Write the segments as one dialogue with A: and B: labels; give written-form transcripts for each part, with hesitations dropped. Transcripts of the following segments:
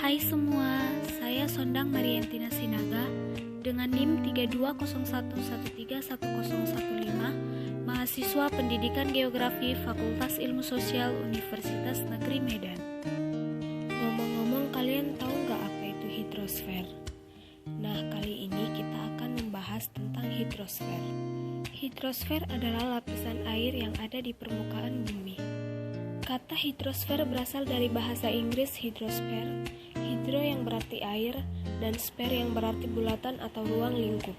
A: Hai semua, saya Sondang Mariantina Sinaga dengan NIM 3201131015, mahasiswa Pendidikan Geografi Fakultas Ilmu Sosial Universitas Negeri Medan. Ngomong-ngomong, kalian tahu nggak apa itu hidrosfer? Nah, kali ini kita akan membahas tentang hidrosfer. Hidrosfer adalah lapisan air yang ada di permukaan bumi. Kata hidrosfer berasal dari bahasa Inggris hydrosphere, hidro yang berarti air, dan sphere yang berarti bulatan atau ruang lingkup.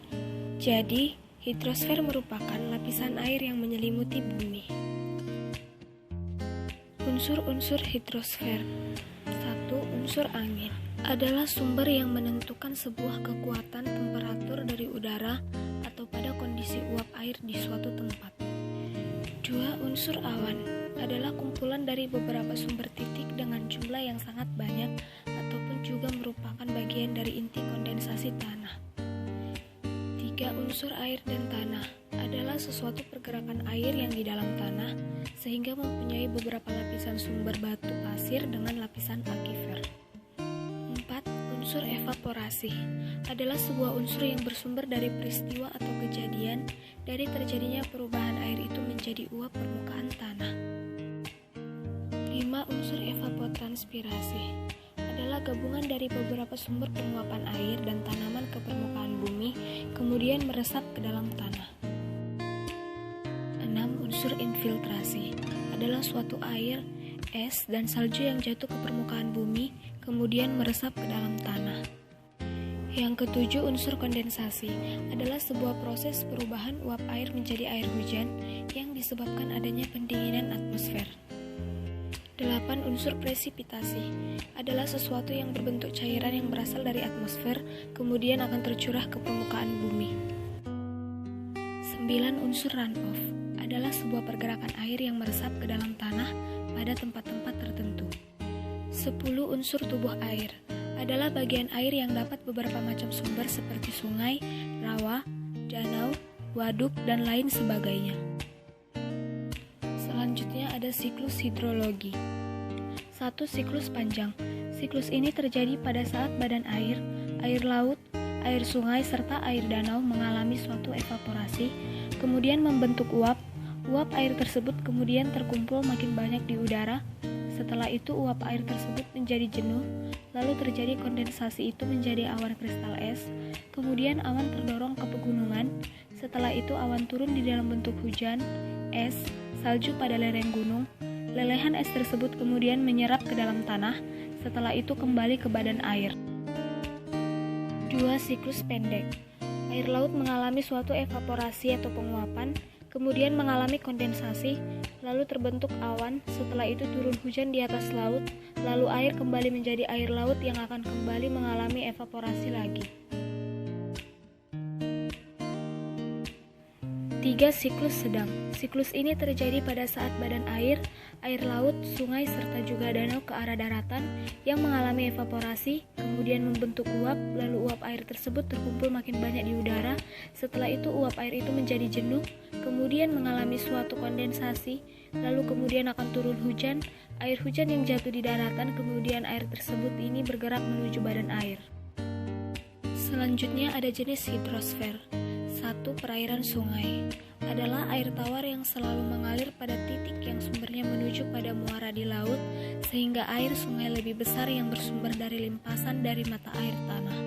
A: Jadi, hidrosfer merupakan lapisan air yang menyelimuti bumi. Unsur-unsur hidrosfer. 1. Unsur angin adalah sumber yang menentukan sebuah kekuatan temperatur dari udara atau pada kondisi uap air di suatu tempat. 2. Unsur awan adalah kumpulan dari beberapa sumber titik dengan jumlah yang sangat banyak ataupun juga merupakan bagian dari inti kondensasi tanah. 3. Unsur air dan tanah adalah sesuatu pergerakan air yang di dalam tanah sehingga mempunyai beberapa lapisan sumber batu pasir dengan lapisan akifer. 4. Unsur evaporasi adalah sebuah unsur yang bersumber dari peristiwa atau kejadian dari terjadinya perubahan air itu menjadi uap permukaan tanah. 5. Unsur evapotranspirasi adalah gabungan dari beberapa sumber penguapan air dan tanaman ke permukaan bumi, kemudian meresap ke dalam tanah. 6. Unsur infiltrasi adalah suatu air, es, dan salju yang jatuh ke permukaan bumi, kemudian meresap ke dalam tanah. Yang ketujuh, unsur kondensasi adalah sebuah proses perubahan uap air menjadi air hujan yang disebabkan adanya pendinginan atmosfer. 8. Unsur presipitasi adalah sesuatu yang berbentuk cairan yang berasal dari atmosfer, kemudian akan tercurah ke permukaan bumi. 9. Unsur runoff adalah sebuah pergerakan air yang meresap ke dalam tanah pada tempat-tempat tertentu. 10. Unsur tubuh air adalah bagian air yang dapat beberapa macam sumber seperti sungai, rawa, danau, waduk, dan lain sebagainya. Selanjutnya ada siklus hidrologi. 1. Siklus panjang. Siklus ini terjadi pada saat badan air, air laut, air sungai, serta air danau mengalami suatu evaporasi, kemudian membentuk uap. Uap air tersebut kemudian terkumpul makin banyak di udara. Setelah itu uap air tersebut menjadi jenuh, lalu terjadi kondensasi itu menjadi awan kristal es, kemudian awan terdorong ke pegunungan. Setelah itu awan turun di dalam bentuk hujan, es, salju pada lereng gunung. Lelehan es tersebut kemudian menyerap ke dalam tanah, setelah itu kembali ke badan air. 2. Siklus pendek. Air laut mengalami suatu evaporasi atau penguapan, kemudian mengalami kondensasi, lalu terbentuk awan, setelah itu turun hujan di atas laut, lalu air kembali menjadi air laut yang akan kembali mengalami evaporasi lagi. 3. Siklus sedang. Siklus ini terjadi pada saat badan air, air laut, sungai, serta juga danau ke arah daratan yang mengalami evaporasi, kemudian membentuk uap, lalu uap air tersebut terkumpul makin banyak di udara. Setelah itu uap air itu menjadi jenuh, kemudian mengalami suatu kondensasi, lalu kemudian akan turun hujan, air hujan yang jatuh di daratan, kemudian air tersebut ini bergerak menuju badan air. Selanjutnya ada jenis hidrosfer. 1. Perairan sungai adalah air tawar yang selalu mengalir pada titik yang sumbernya menuju pada muara di laut, sehingga air sungai lebih besar yang bersumber dari limpasan dari mata air tanah.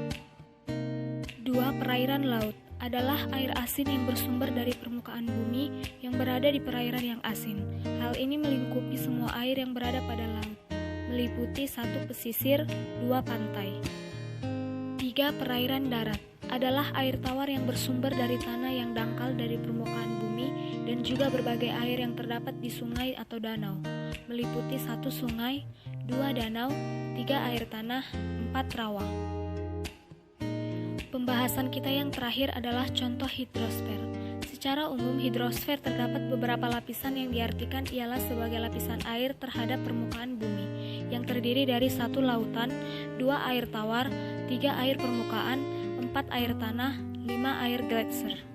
A: 2. Perairan laut adalah air asin yang bersumber dari permukaan bumi yang berada di perairan yang asin. Hal ini melingkupi semua air yang berada pada laut, meliputi 1. Pesisir, 2. Pantai. 3. Perairan darat adalah air tawar yang bersumber dari tanah yang dangkal dari permukaan bumi dan juga berbagai air yang terdapat di sungai atau danau, meliputi 1. Sungai, 2. Danau, 3. Air tanah, 4. rawa. Pembahasan kita yang terakhir adalah contoh hidrosfer. Secara umum, hidrosfer terdapat beberapa lapisan yang diartikan ialah sebagai lapisan air terhadap permukaan bumi, yang terdiri dari 1. Lautan, 2. Air tawar, 3. Air permukaan, 4. Air tanah, 5. Air gletser.